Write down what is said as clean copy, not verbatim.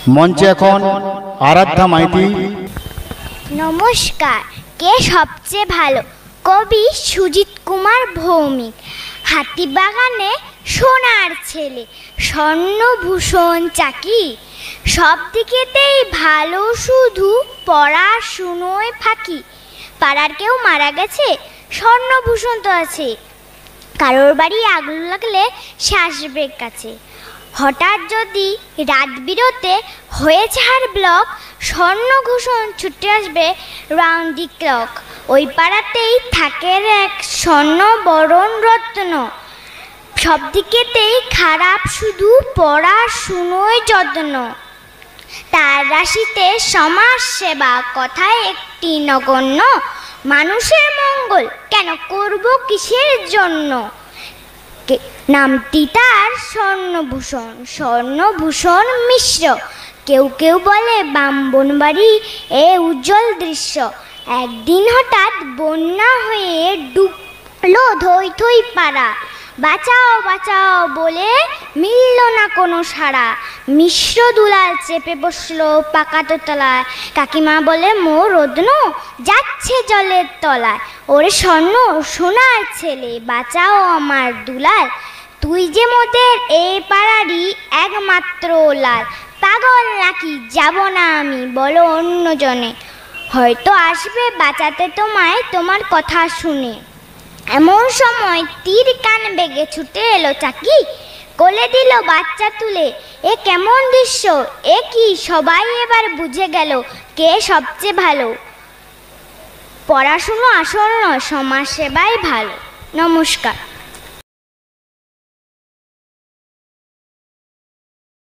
মঞ্চে এখন আরাধ্যা মাইতি। নমস্কার। কে সবচেয়ে ভালো? কবি সুজিত কুমার ভৌমিক। হাতিবাগানে সোনার ছেলে, স্বর্ণভূষণ চাকি, সব দিকেতেই ভালো, শুধু পড়াশুনোয় ফাঁকি। পাড়ার কেউ মারা গেছে, স্বর্ণভূষণ তো আছে, কারোর বাড়ি আগুন লাগলে সে আসবে কাছে। হঠাৎ যদি রাত বিরতে হয়েছে হার ব্লক, স্বর্ণভূষণ ছুটে আসবে রাউন্ড দি ক্লক। ওই পাড়াতেই থাকে এক স্বর্ণবরণ রত্ন, সব দিকেতেই খারাপ, শুধু পড়াশুনোয় যত্ন। তার রাশিতে সমাজ সেবা কথায় একটি নগণ্য, মানুষের মঙ্গল কেন করব কিসের জন্য। নামটি তার স্বর্ণভূষণ, স্বর্ণভূষণ মিশ্র। কেউ কেউ বলে বামবনবাড়ি এ উজ্জ্বল দৃশ্য। একদিন হঠাৎ বন্যা হয়ে ডুবলো থই থই পাড়া, বাঁচাও বাঁচাও বলে মিলল না কোনো সাড়া। মিশ্র দুলাল চেপে বসলো পাকা দোতলায়, কাকিমা বলে মোর রোদন যাচ্ছে জলের তলায়। ওরে স্বর্ণ সোনার ছেলে, বাঁচাও আমার দুলাল, তুই যে মোদের এই পাড়ারই একমাত্র লাল। পাগল নাকি যাব না আমি, বলো অন্যজনে, হয়তো আসবে বাঁচাতে তোমায় তোমার কথা শুনে। এমন সময় তীর কান বেগে ছুটে এলো চাকি, কোলে দিল বাচ্চা তুলে। এ কেমন দৃশ্য, এ কি! সবাই এবার বুঝে গেল কে সবচেয়ে ভালো। পড়াশুনো আসল নয়, সমাজ সেবাই ভালো। নমস্কার।